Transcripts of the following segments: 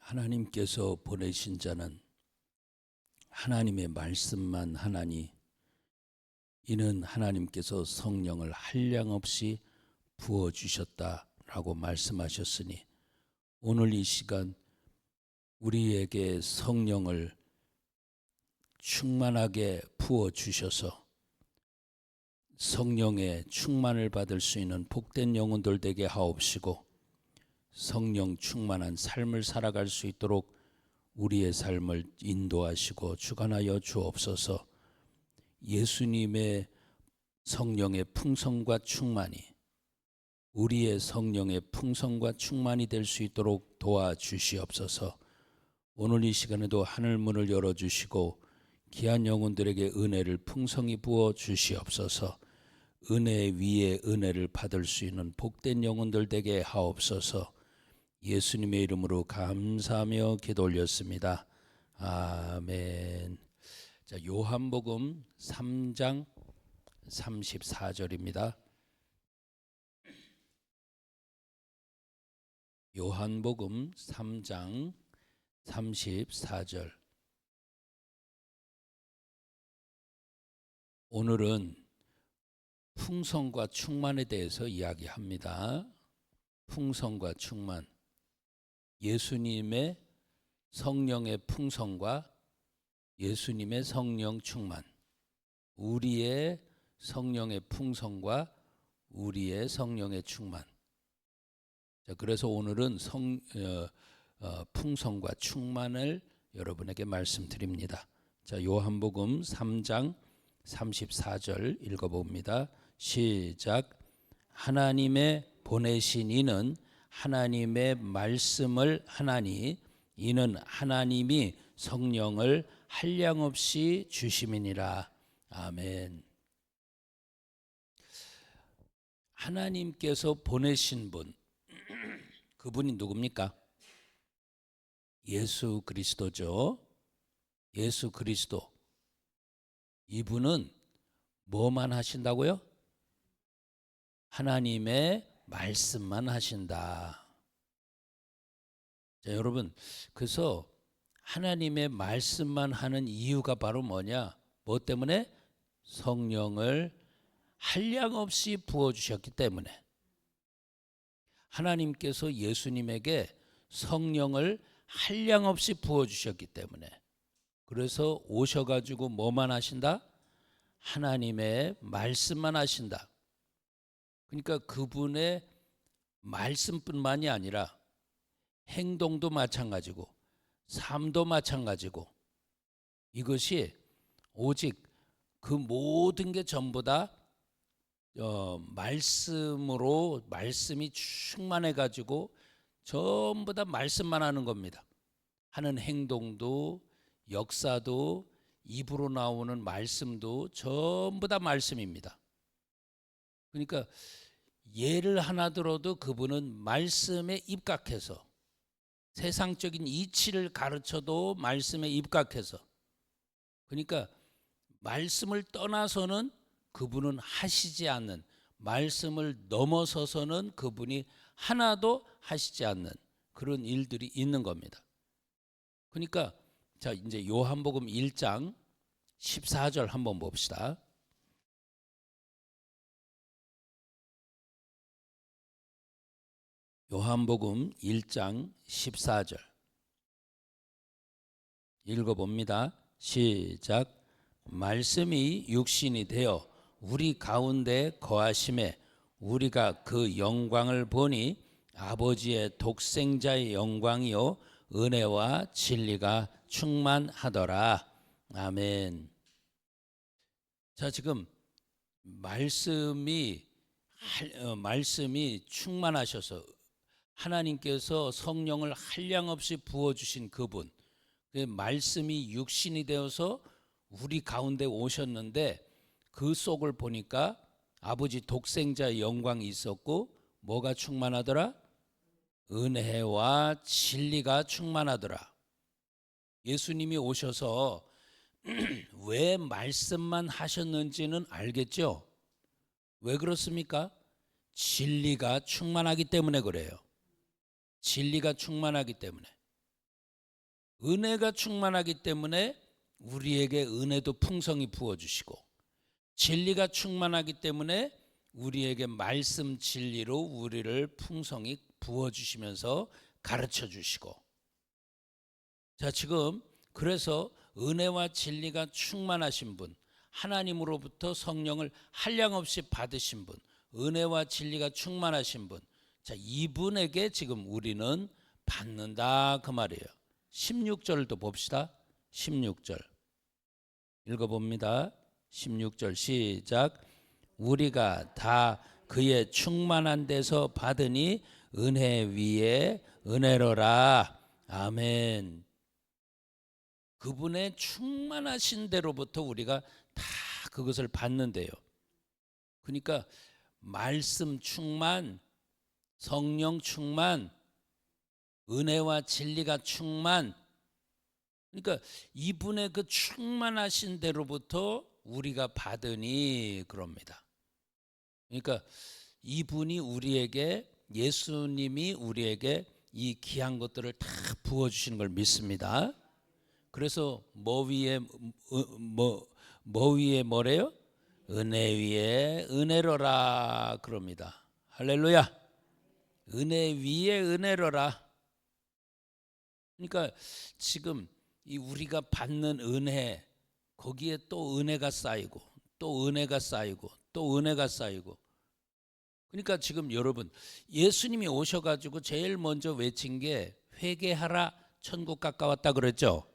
하나님께서 보내신 자는 하나님의 말씀만 하나니 이는 하나님께서 성령을 한량없이 부어주셨다라고 말씀하셨으니 오늘 이 시간 우리에게 성령을 충만하게 부어주셔서 성령의 충만을 받을 수 있는 복된 영혼들 되게 하옵시고 성령 충만한 삶을 살아갈 수 있도록 우리의 삶을 인도하시고 주관하여 주옵소서. 예수님의 성령의 풍성과 충만이 우리의 성령의 풍성과 충만이 될 수 있도록 도와주시옵소서. 오늘 이 시간에도 하늘 문을 열어주시고 귀한 영혼들에게 은혜를 풍성히 부어 주시옵소서. 은혜 위에 은혜를 받을 수 있는 복된 영혼들 되게 하옵소서. 예수님의 이름으로 감사하며 기도 올렸습니다. 아멘. 자, 요한복음 3장 34절입니다. 요한복음 3장 34절. 오늘은 풍성과 충만에 대해서 이야기합니다. 풍성과 충만. 예수님의 성령의 풍성과 예수님의 성령 충만. 우리의 성령의 풍성과 우리의 성령의 충만. 자, 그래서 오늘은 풍성과 충만을 여러분에게 말씀드립니다. 자, 요한복음 3장 34절 읽어봅니다. 시작. 하나님의 보내신 이는 하나님의 말씀을 하나니 이는 하나님이 성령을 한량없이 주심이니라. 아멘. 하나님께서 보내신 분, 그분이 누굽니까? 예수 그리스도죠. 예수 그리스도. 이분은 뭐만 하신다고요? 하나님의 말씀만 하신다. 자, 여러분, 그래서 하나님의 말씀만 하는 이유가 바로 뭐냐? 뭐 때문에? 성령을 한량없이 부어주셨기 때문에. 하나님께서 예수님에게 성령을 한량없이 부어주셨기 때문에. 그래서 오셔가지고 뭐만 하신다? 하나님의 말씀만 하신다. 그러니까 그분의 말씀뿐만이 아니라 행동도 마찬가지고 삶도 마찬가지고 이것이 오직 그 모든 게 전부 다 말씀으로 말씀이 충만해 가지고 전부 다 말씀만 하는 겁니다. 하는 행동도 역사도 입으로 나오는 말씀도 전부 다 말씀입니다. 그러니까 예를 하나 들어도 그분은 말씀에 입각해서 세상적인 이치를 가르쳐도 말씀에 입각해서 그러니까 말씀을 떠나서는 그분은 하시지 않는 말씀을 넘어서서는 그분이 하나도 하시지 않는 그런 일들이 있는 겁니다. 그러니까 자 이제 요한복음 1장 14절 한번 봅시다. 요한복음 1장 14절 읽어봅니다. 시작. 말씀이 육신이 되어 우리 가운데 거하심에 우리가 그 영광을 보니 아버지의 독생자의 영광이요 은혜와 진리가 충만하더라. 아멘. 자, 지금 말씀이 충만하셔서 하나님께서 성령을 한량없이 부어주신 그분, 그 말씀이 육신이 되어서 우리 가운데 오셨는데 그 속을 보니까 아버지 독생자의 영광이 있었고 뭐가 충만하더라? 은혜와 진리가 충만하더라. 예수님이 오셔서 왜 말씀만 하셨는지는 알겠죠? 왜 그렇습니까? 진리가 충만하기 때문에 그래요. 진리가 충만하기 때문에. 은혜가 충만하기 때문에 우리에게 은혜도 풍성히 부어주시고, 진리가 충만하기 때문에 우리에게 말씀 진리로 우리를 풍성히 부어주시면서 가르쳐 주시고. 자, 지금 그래서 은혜와 진리가 충만하신 분, 하나님으로부터 성령을 한량없이 받으신 분, 은혜와 진리가 충만하신 분, 자, 이분에게 지금 우리는 받는다 그 말이에요. 16절도 봅시다. 16절 읽어봅니다. 16절 시작. 우리가 다 그의 충만한 데서 받으니 은혜 위에 은혜로라. 아멘. 그분의 충만하신 대로부터 우리가 다 그것을 받는데요. 그러니까 말씀 충만, 성령 충만, 은혜와 진리가 충만, 그러니까 이분의 그 충만하신 대로부터 우리가 받으니 그럽니다. 그러니까 이분이 우리에게, 예수님이 우리에게 이 귀한 것들을 다 부어주시는 걸 믿습니다. 그래서 뭐 위에 뭐래요? 은혜 위에 은혜로라 그럽니다. 할렐루야. 은혜 위에 은혜로라. 그러니까 지금 이 우리가 받는 은혜, 거기에 또 은혜가 쌓이고 또 은혜가 쌓이고 또 은혜가 쌓이고. 그러니까 지금 여러분, 예수님이 오셔가지고 제일 먼저 외친 게 회개하라 천국 가까웠다 그랬죠.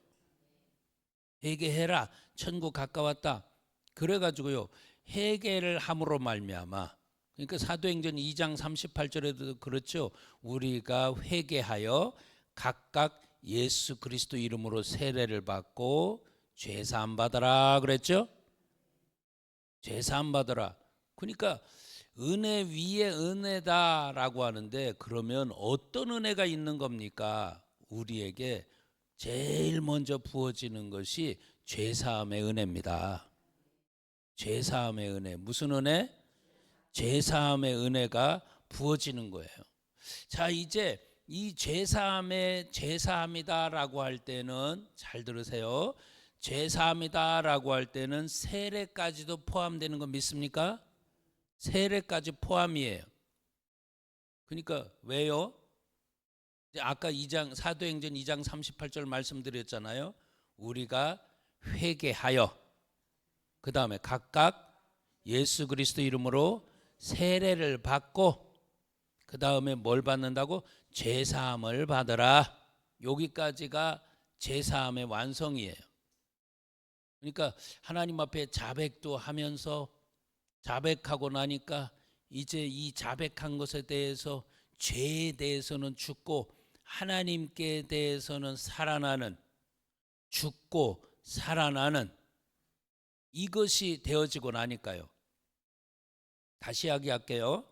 회개해라 천국 가까웠다. 그래가지고요, 회개를 함으로 말미암아, 그러니까 사도행전 2장 38절에도 그렇죠. 우리가 회개하여 각각 예수 그리스도 이름으로 세례를 받고 죄사함 받아라 그랬죠. 죄사함 받아라. 그러니까 은혜 위에 은혜다라고 하는데, 그러면 어떤 은혜가 있는 겁니까? 우리에게 제일 먼저 부어지는 것이 죄사함의 은혜입니다. 죄사함의 은혜. 무슨 은혜? 죄사함의 은혜가 부어지는 거예요. 자, 이제 이 죄사함이다라고 할 때는, 잘 들으세요. 죄사함이다라고 할 때는 세례까지도 포함되는 거 믿습니까? 세례까지 포함이에요. 그러니까 왜요? 아까 2장 사도행전 2장 38절 말씀드렸잖아요. 우리가 회개하여 그 다음에 각각 예수 그리스도 이름으로 세례를 받고 그 다음에 뭘 받는다고? 죄사함을 받으라. 여기까지가 죄사함의 완성이에요. 그러니까 하나님 앞에 자백도 하면서, 자백하고 나니까 이제 이 자백한 것에 대해서, 죄에 대해서는 죽고 하나님께 대해서는 살아나는, 죽고 살아나는, 이것이 되어지고 나니까요. 다시 이야기할게요.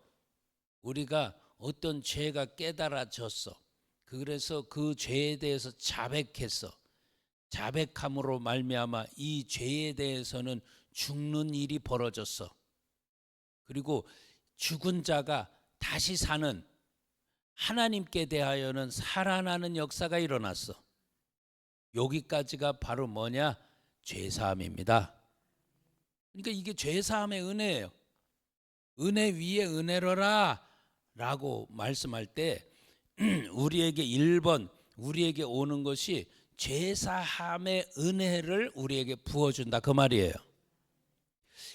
우리가 어떤 죄가 깨달아졌어. 그래서 그 죄에 대해서 자백했어. 자백함으로 말미암아 이 죄에 대해서는 죽는 일이 벌어졌어. 그리고 죽은 자가 다시 사는, 하나님께 대하여는 살아나는 역사가 일어났어. 여기까지가 바로 뭐냐? 죄사함입니다. 그러니까 이게 죄사함의 은혜예요. 은혜 위에 은혜로라 라고 말씀할 때 우리에게 1번, 우리에게 오는 것이 죄사함의 은혜를 우리에게 부어준다 그 말이에요.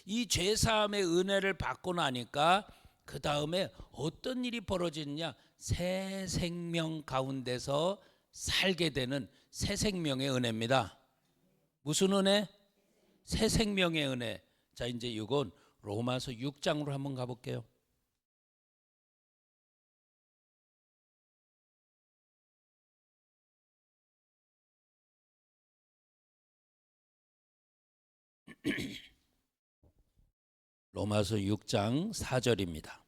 이 죄사함의 은혜를 받고 나니까 그 다음에 어떤 일이 벌어지느냐? 새 생명 가운데서 살게 되는 새 생명의 은혜입니다. 무슨 은혜? 새 생명의 은혜. 자, 이제 이건 로마서 6장으로 한번 가볼게요. 로마서 6장 4절입니다.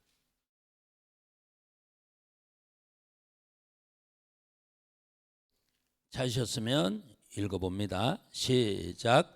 찾으셨으면 읽어봅니다. 시작.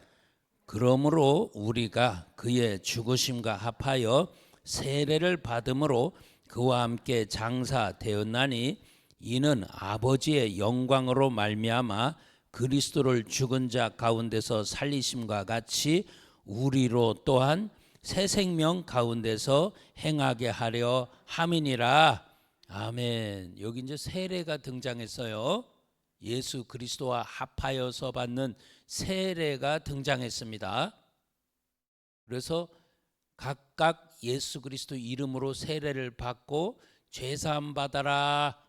그러므로 우리가 그의 죽으심과 합하여 세례를 받음으로 그와 함께 장사되었나니 이는 아버지의 영광으로 말미암아 그리스도를 죽은 자 가운데서 살리심과 같이 우리로 또한 새 생명 가운데서 행하게 하려 함이니라. 아멘. 여기 이제 세례가 등장했어요. 예수 그리스도와 합하여서 받는 세례가 등장했습니다. 그래서 각각 예수 그리스도 이름으로 세례를 받고 죄사함 받아라.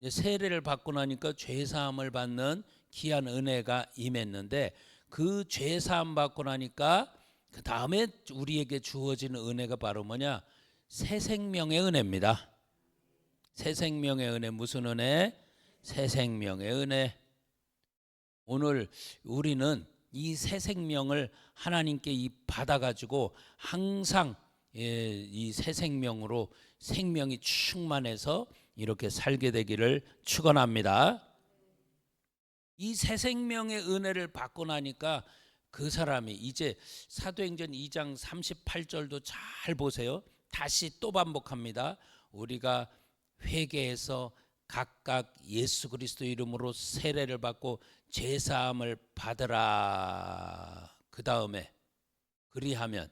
세례를 받고 나니까 죄사함을 받는 귀한 은혜가 임했는데, 그 죄사함 받고 나니까 그 다음에 우리에게 주어지는 은혜가 바로 뭐냐? 새 생명의 은혜입니다. 새 생명의 은혜. 무슨 은혜? 새 생명의 은혜. 오늘 우리는 이 새 생명을 하나님께 받아가지고 항상 이 새 생명으로 생명이 충만해서 이렇게 살게 되기를 축원합니다. 이 새 생명의 은혜를 받고 나니까 그 사람이 이제 사도행전 2장 38절도 잘 보세요. 다시 또 반복합니다. 우리가 회개해서 각각 예수 그리스도 이름으로 세례를 받고 죄사함을 받으라. 그 다음에 그리하면,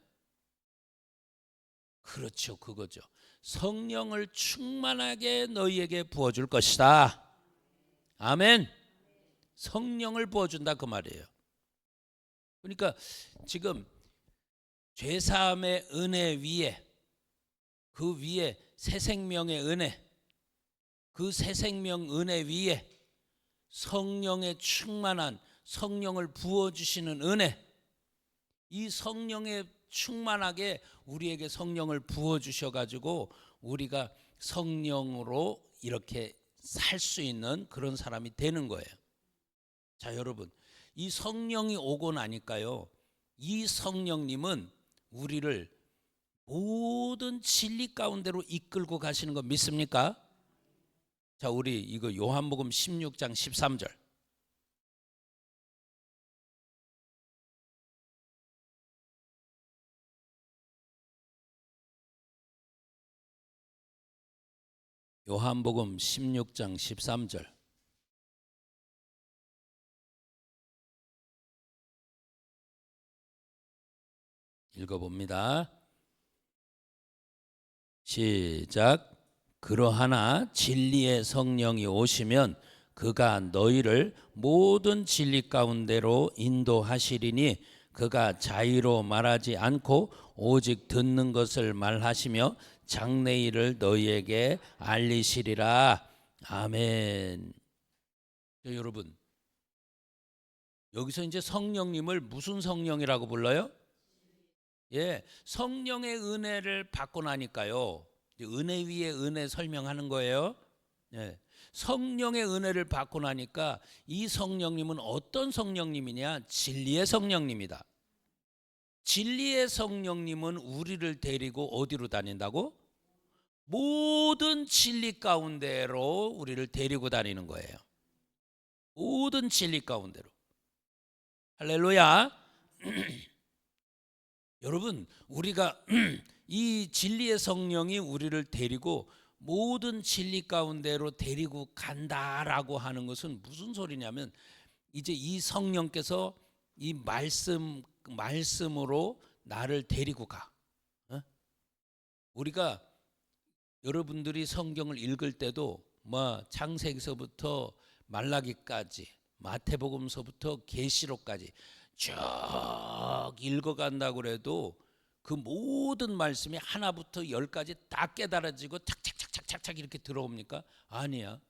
그렇죠, 그거죠. 성령을 충만하게 너희에게 부어줄 것이다. 아멘. 성령을 부어준다 그 말이에요. 그러니까 지금 죄사함의 은혜 위에, 그 위에 새 생명의 은혜, 그 새 생명 은혜 위에 성령의 충만한, 성령을 부어주시는 은혜, 이 성령의 충만하게 우리에게 성령을 부어주셔가지고 우리가 성령으로 이렇게 살 수 있는 그런 사람이 되는 거예요. 자, 여러분, 이 성령이 오고 나니까요, 이 성령님은 우리를 모든 진리 가운데로 이끌고 가시는 거 믿습니까? 자, 우리 이거 요한복음 16장 13절. 요한복음 16장 13절 읽어봅니다. 시작. 그러하나 진리의 성령이 오시면 그가 너희를 모든 진리 가운데로 인도하시리니 그가 자의로 말하지 않고 오직 듣는 것을 말하시며 장래일을 너희에게 알리시리라. 아멘. 여러분, 여기서 이제 성령님을 무슨 성령이라고 불러요? 예, 성령의 은혜를 받고 나니까요, 은혜 위에 은혜 설명하는 거예요. 예, 성령의 은혜를 받고 나니까 이 성령님은 어떤 성령님이냐? 진리의 성령님이다. 진리의 성령님은 우리를 데리고 어디로 다닌다고? 모든 진리 가운데로 우리를 데리고 다니는 거예요. 모든 진리 가운데로. 할렐루야. 여러분, 우리가 이 진리의 성령이 우리를 데리고 모든 진리 가운데로 데리고 간다라고 하는 것은 무슨 소리냐면, 이제 이 성령께서 이 말씀으로 나를 데리고 가. 우리가 여러분들이 성경을 읽을 때도 뭐 창세기서부터 말라기까지, 마태복음서부터 계시록까지 쭉 읽어간다고 해도 그 모든 말씀이 하나부터 열까지 다 깨달아지고 착착착착착 이렇게 들어옵니까? 아니야.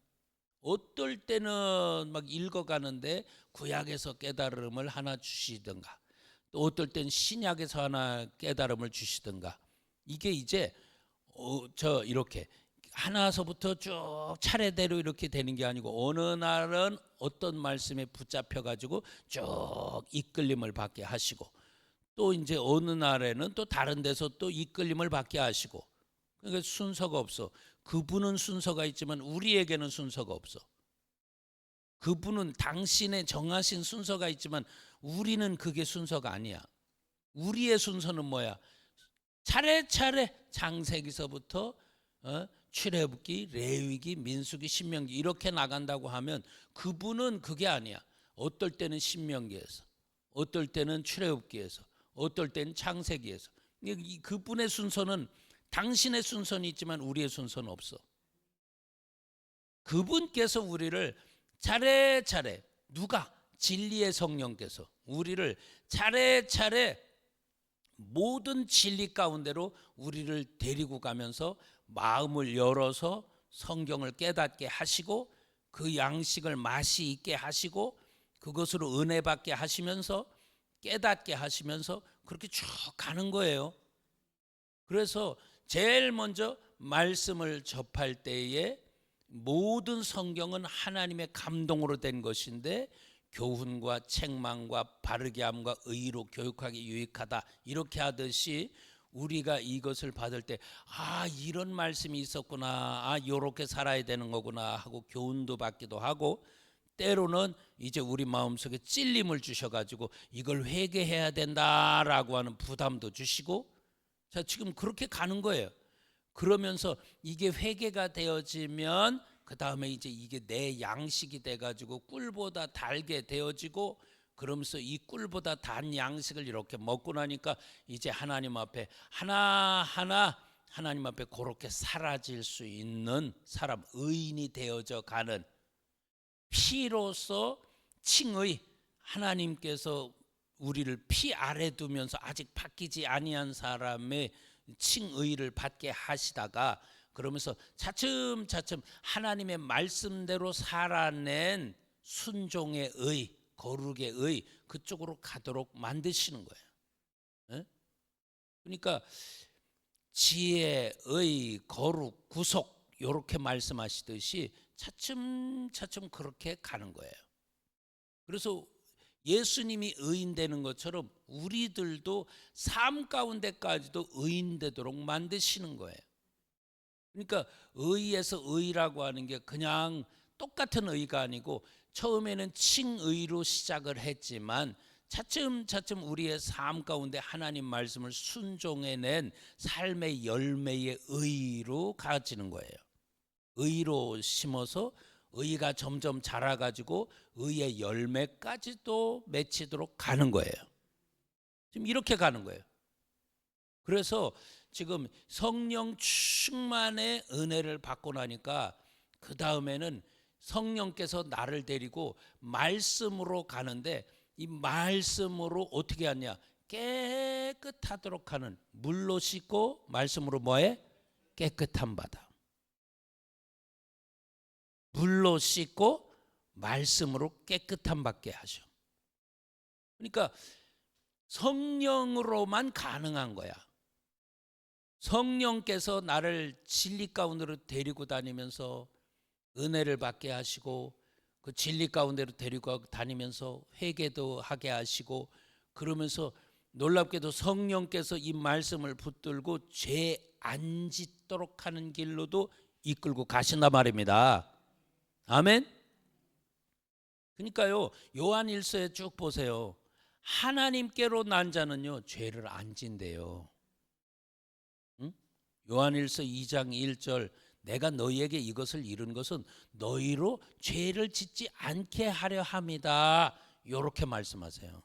어떨 때는 막 읽어가는데 구약에서 깨달음을 하나 주시든가, 또 어떨 땐 신약에서 하나 깨달음을 주시든가, 이게 이제 이렇게 하나서부터 쭉 차례대로 이렇게 되는 게 아니고, 어느 날은 어떤 말씀에 붙잡혀 가지고 쭉 이끌림을 받게 하시고, 또 이제 어느 날에는 또 다른 데서 또 이끌림을 받게 하시고. 그러니까 순서가 없어. 그분은 순서가 있지만 우리에게는 순서가 없어. 그분은 당신의 정하신 순서가 있지만 우리는 그게 순서가 아니야. 우리의 순서는 뭐야? 차례차례 창세기서부터 출애굽기, 레위기, 민수기, 신명기 이렇게 나간다고 하면, 그분은 그게 아니야. 어떨 때는 신명기에서, 어떨 때는 출애굽기에서, 어떨 때는 창세기에서. 그분의 순서는 당신의 순서는 있지만 우리의 순서는 없어. 그분께서 우리를 차례차례, 누가? 진리의 성령께서 우리를 차례차례 모든 진리 가운데로 우리를 데리고 가면서 마음을 열어서 성경을 깨닫게 하시고 그 양식을 맛이 있게 하시고 그것으로 은혜 받게 하시면서 깨닫게 하시면서 그렇게 쭉 가는 거예요. 그래서 제일 먼저 말씀을 접할 때에 모든 성경은 하나님의 감동으로 된 것인데 교훈과 책망과 바르게 함과 의로 교육하기 유익하다 이렇게 하듯이 우리가 이것을 받을 때 이런 말씀이 있었구나, 요렇게 살아야 되는 거구나 하고 교훈도 받기도 하고, 때로는 이제 우리 마음속에 찔림을 주셔가지고 이걸 회개해야 된다라고 하는 부담도 주시고, 자 지금 그렇게 가는 거예요. 그러면서 이게 회개가 되어지면 그 다음에 이제 이게 내 양식이 돼가지고 꿀보다 달게 되어지고, 그러면서 이 꿀보다 단 양식을 이렇게 먹고 나니까 이제 하나님 앞에 하나하나 하나님 앞에 그렇게 사라질 수 있는 사람, 의인이 되어져 가는, 피로서 칭의, 하나님께서 우리를 피 아래 두면서 아직 바뀌지 아니한 사람의 칭의를 받게 하시다가, 그러면서 차츰차츰 하나님의 말씀대로 살아낸 순종의 의, 거룩의 의, 그쪽으로 가도록 만드시는 거예요. 에? 그러니까 지혜, 의, 거룩, 구속 이렇게 말씀하시듯이 차츰차츰 그렇게 가는 거예요. 그래서 예수님이 의인 되는 것처럼 우리들도 삶 가운데까지도 의인 되도록 만드시는 거예요. 그러니까 의에서 의라고 하는 게 그냥 똑같은 의가 아니고, 처음에는 칭의로 시작을 했지만 차츰차츰 우리의 삶 가운데 하나님 말씀을 순종해낸 삶의 열매의 의로 가지는 거예요. 의로 심어서 의가 점점 자라가지고 의의 열매까지도 맺히도록 가는 거예요. 지금 이렇게 가는 거예요. 그래서 지금 성령 충만의 은혜를 받고 나니까 그 다음에는 성령께서 나를 데리고 말씀으로 가는데, 이 말씀으로 어떻게 하냐, 깨끗하도록 하는, 물로 씻고 말씀으로 뭐해? 깨끗한 바다. 물로 씻고 말씀으로 깨끗한 받게 하셔. 그러니까 성령으로만 가능한 거야. 성령께서 나를 진리 가운데로 데리고 다니면서 은혜를 받게 하시고, 그 진리 가운데로 데리고 다니면서 회개도 하게 하시고, 그러면서 놀랍게도 성령께서 이 말씀을 붙들고 죄 안 짓도록 하는 길로도 이끌고 가신단 말입니다. 아멘. 그러니까요, 요한일서에 쭉 보세요. 하나님께로 난 자는요 죄를 안 진대요. 응? 요한일서 2장 1절, 내가 너희에게 이것을 이룬 것은 너희로 죄를 짓지 않게 하려 함이다, 이렇게 말씀하세요.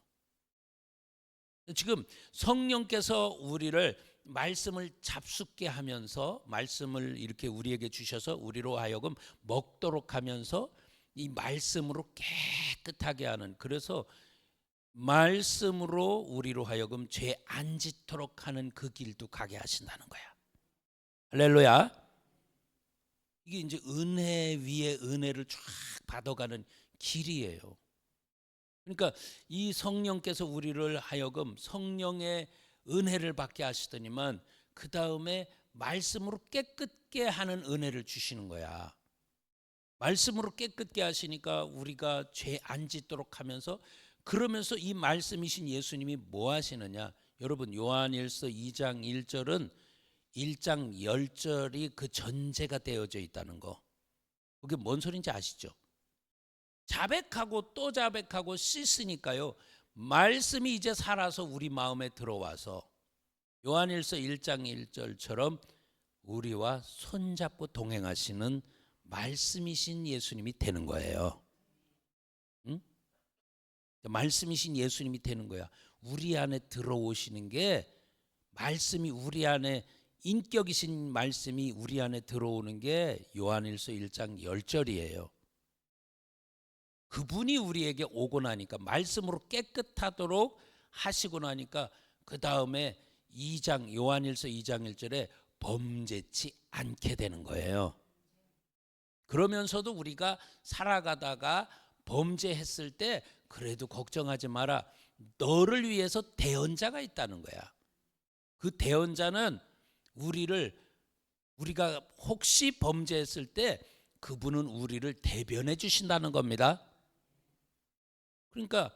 지금 성령께서 우리를 말씀을 잡숫게 하면서 말씀을 이렇게 우리에게 주셔서 우리로 하여금 먹도록 하면서 이 말씀으로 깨끗하게 하는, 그래서 말씀으로 우리로 하여금 죄 안 짓도록 하는 그 길도 가게 하신다는 거야. 할렐루야. 이게 이제 은혜 위에 은혜를 쫙 받아가는 길이에요. 그러니까 이 성령께서 우리를 하여금 성령의 은혜를 받게 하시더니만 그 다음에 말씀으로 깨끗게 하는 은혜를 주시는 거야. 말씀으로 깨끗게 하시니까 우리가 죄 안 짓도록 하면서, 그러면서 이 말씀이신 예수님이 뭐 하시느냐, 여러분 요한일서 2장 1절은 1장 10절이 그 전제가 되어져 있다는 거, 그게 뭔 소리인지 아시죠? 자백하고 또 자백하고 씻으니까요, 말씀이 이제 살아서 우리 마음에 들어와서 요한일서 1장 1절처럼 우리와 손잡고 동행하시는 말씀이신 예수님이 되는 거예요. 응? 말씀이신 예수님이 되는 거야. 우리 안에 들어오시는 게, 말씀이 우리 안에, 인격이신 말씀이 우리 안에 들어오는 게 요한일서 1장 10절이에요. 그분이 우리에게 오고 나니까, 말씀으로 깨끗하도록 하시고 나니까 그 다음에 2장 요한일서 2장 1절에 범죄치 않게 되는 거예요. 그러면서도 우리가 살아가다가 범죄했을 때 그래도 걱정하지 마라. 너를 위해서 대언자가 있다는 거야. 그 대언자는 우리가 혹시 범죄했을 때 그분은 우리를 대변해 주신다는 겁니다. 그러니까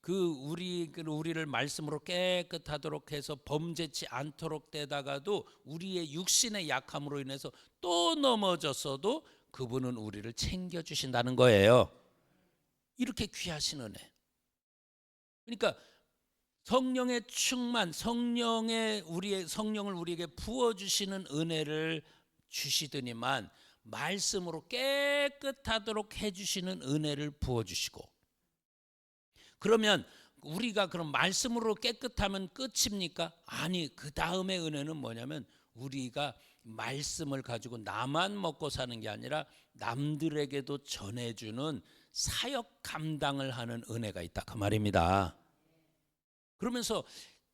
우리를 말씀으로 깨끗하도록 해서 범죄치 않도록 되다가도 우리의 육신의 약함으로 인해서 또 넘어졌어도 그분은 우리를 챙겨주신다는 거예요. 이렇게 귀하신 은혜. 그러니까 성령의 충만, 성령을 우리에게 부어주시는 은혜를 주시더니만 말씀으로 깨끗하도록 해주시는 은혜를 부어주시고, 그러면 우리가 그럼 말씀으로 깨끗하면 끝입니까? 아니, 그 다음의 은혜는 뭐냐면 우리가 말씀을 가지고 나만 먹고 사는 게 아니라 남들에게도 전해주는 사역 감당을 하는 은혜가 있다, 그 말입니다. 그러면서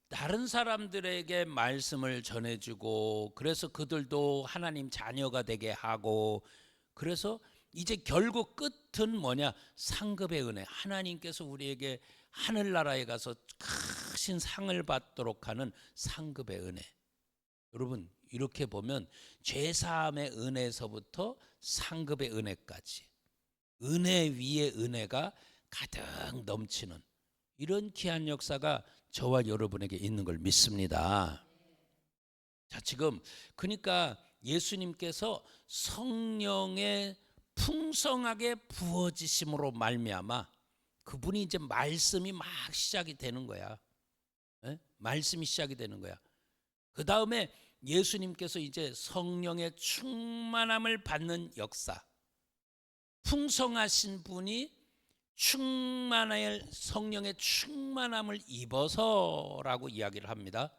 다른 사람들에게 말씀을 전해주고, 그래서 그들도 하나님 자녀가 되게 하고, 그래서 이제 결국 끝은 뭐냐? 상급의 은혜. 하나님께서 우리에게 하늘나라에 가서 크신 상을 받도록 하는 상급의 은혜. 여러분, 이렇게 보면 죄사함의 은혜에서부터 상급의 은혜까지 은혜 위에 은혜가 가득 넘치는 이런 귀한 역사가 저와 여러분에게 있는 걸 믿습니다. 자, 지금 그러니까 예수님께서 성령의 풍성하게 부어지심으로 말미암아 그분이 이제 말씀이 막 시작이 되는 거야. 말씀이 시작이 되는 거야. 그 다음에 예수님께서 이제 성령의 충만함을 받는 역사, 풍성하신 분이 성령의 충만함을 입어서라고 이야기를 합니다.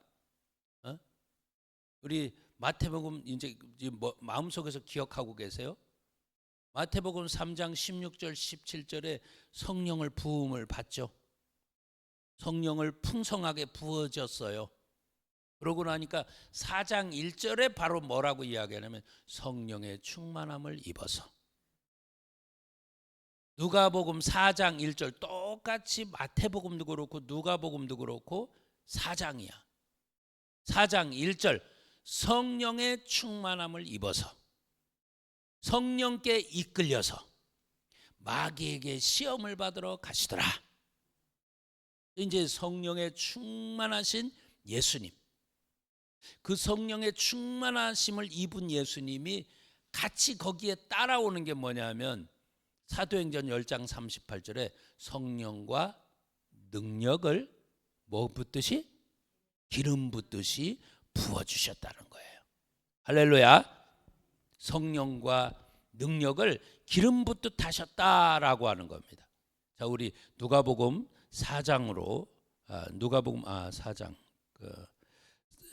우리 마태복음 이제 마음속에서 기억하고 계세요? 마태복음 3장 16절 17절에 성령을 부음을 받죠. 성령을 풍성하게 부어졌어요. 그러고 나니까 4장 1절에 바로 뭐라고 이야기하냐면 성령의 충만함을 입어서. 누가복음 4장 1절 똑같이 마태복음도 그렇고 누가복음도 그렇고 4장이야. 4장 1절 성령의 충만함을 입어서 성령께 이끌려서 마귀에게 시험을 받으러 가시더라. 이제 성령의 충만하신 예수님, 그 성령의 충만하심을 입은 예수님이 같이 거기에 따라오는 게 뭐냐면 사도행전 10장 38절에 성령과 능력을 뭐 붓듯이? 기름 붓듯이 부어주셨다는 거예요. 할렐루야. 성령과 능력을 기름 붓듯 하셨다라고 하는 겁니다. 자, 우리 누가복음 4장으로 누가복음 4장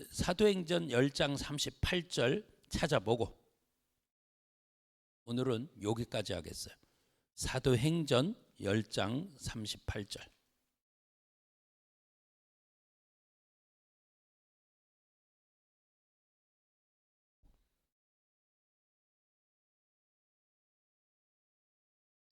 사도행전 10장 38절 찾아보고 오늘은 여기까지 하겠어요. 사도행전 10장 38절.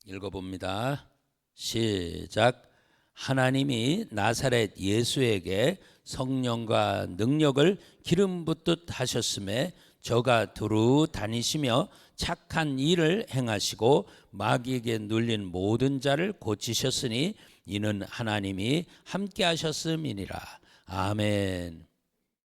읽어봅니다. 시작. 하나님이 나사렛 예수에게 성령과 능력을 기름 붓듯 하셨음에 저가 두루 다니시며 착한 일을 행하시고 마귀에게 눌린 모든 자를 고치셨으니 이는 하나님이 함께 하셨음이니라. 아멘.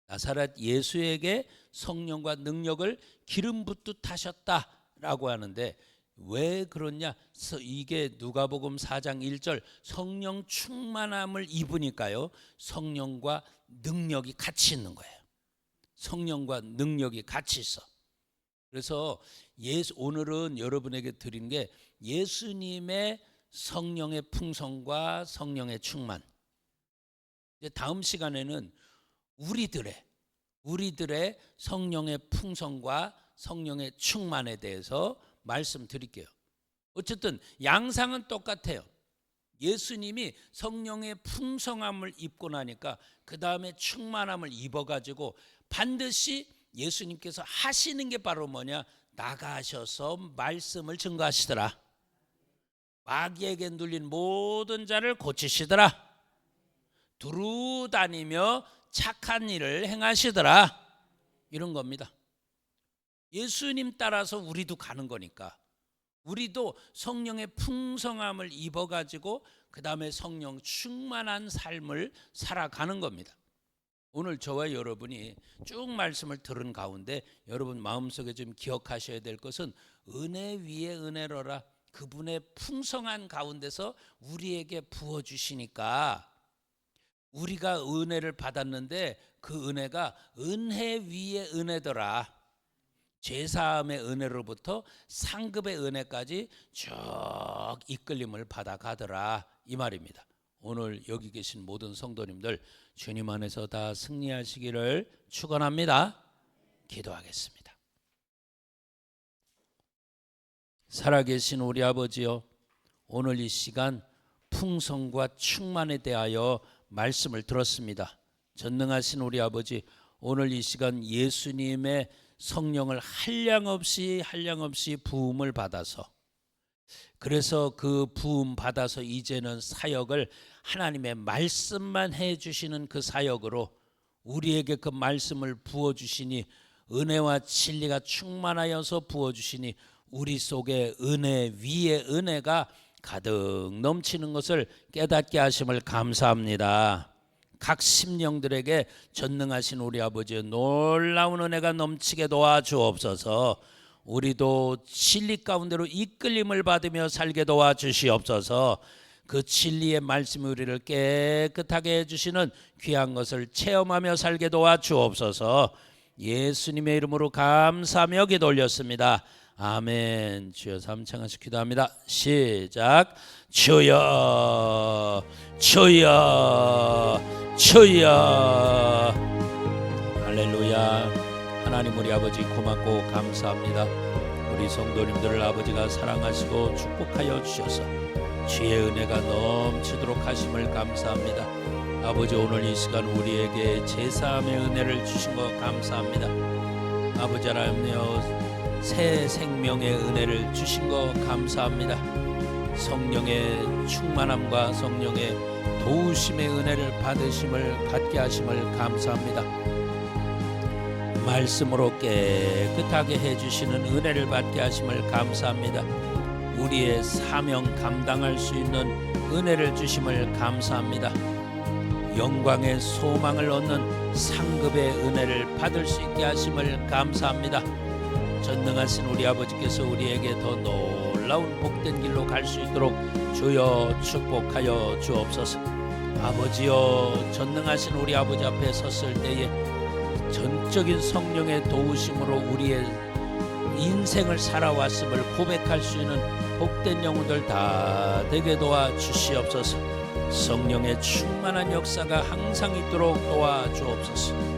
나사렛 예수에게 성령과 능력을 기름 붓듯 하셨다라고 하는데 왜 그러냐? 이게 누가복음 4장 1절 성령 충만함을 입으니까요. 성령과 능력이 같이 있는 거예요. 성령과 능력이 같이 있어. 그래서 오늘은 여러분에게 드린 게 예수님의 성령의 풍성과 성령의 충만. 이제 다음 시간에는 우리들의 성령의 풍성과 성령의 충만에 대해서 말씀드릴게요. 어쨌든 양상은 똑같아요. 예수님이 성령의 풍성함을 입고 나니까 그 다음에 충만함을 입어가지고 반드시 예수님께서 하시는 게 바로 뭐냐? 나가셔서 말씀을 증거하시더라. 마귀에게 눌린 모든 자를 고치시더라. 두루 다니며 착한 일을 행하시더라. 이런 겁니다. 예수님 따라서 우리도 가는 거니까 우리도 성령의 풍성함을 입어가지고 그 다음에 성령 충만한 삶을 살아가는 겁니다. 오늘 저와 여러분이 쭉 말씀을 들은 가운데 여러분 마음속에 좀 기억하셔야 될 것은 은혜 위에 은혜로라. 그분의 풍성한 가운데서 우리에게 부어주시니까 우리가 은혜를 받았는데 그 은혜가 은혜 위에 은혜더라. 죄사함의 은혜로부터 상급의 은혜까지 쭉 이끌림을 받아가더라, 이 말입니다. 오늘 여기 계신 모든 성도님들 주님 안에서 다 승리하시기를 축원합니다. 기도하겠습니다. 살아계신 우리 아버지여, 오늘 이 시간 풍성과 충만에 대하여 말씀을 들었습니다. 전능하신 우리 아버지, 오늘 이 시간 예수님의 성령을 한량없이 부음을 받아서, 그래서 그 부음 받아서 이제는 사역을 하나님의 말씀만 해주시는 그 사역으로 우리에게 그 말씀을 부어주시니, 은혜와 진리가 충만하여서 부어주시니 우리 속에 은혜 위에 은혜가 가득 넘치는 것을 깨닫게 하심을 감사합니다. 각 심령들에게 전능하신 우리 아버지의 놀라운 은혜가 넘치게 도와주옵소서. 우리도 진리 가운데로 이끌림을 받으며 살게 도와주시옵소서. 그 진리의 말씀이 우리를 깨끗하게 해주시는 귀한 것을 체험하며 살게 도와주옵소서. 예수님의 이름으로 감사하며 기도 올렸습니다. 아멘. 주여 삼창하시 기도합니다. 시작. 주여 주여 주여. 할렐루야. 하나님 우리 아버지 고맙고 감사합니다. 우리 성도님들을 아버지가 사랑하시고 축복하여 주셔서 주의 은혜가 넘치도록 하심을 감사합니다. 아버지, 오늘 이 시간 우리에게 제사함의 은혜를 주신 것 감사합니다. 아버지 하나님여, 새 생명의 은혜를 주신 것 감사합니다. 성령의 충만함과 성령의 도우심의 은혜를 받게 하심을 감사합니다. 말씀으로 깨끗하게 해주시는 은혜를 받게 하심을 감사합니다. 우리의 사명 감당할 수 있는 은혜를 주심을 감사합니다. 영광의 소망을 얻는 상급의 은혜를 받을 수 있게 하심을 감사합니다. 전능하신 우리 아버지께서 우리에게 더 놀라운 복된 길로 갈 수 있도록 주여 축복하여 주옵소서. 아버지여, 전능하신 우리 아버지 앞에 섰을 때에 전적인 성령의 도우심으로 우리의 인생을 살아왔음을 고백할 수 있는 복된 영혼들 다 되게 도와주시옵소서. 성령의 충만한 역사가 항상 있도록 도와주옵소서.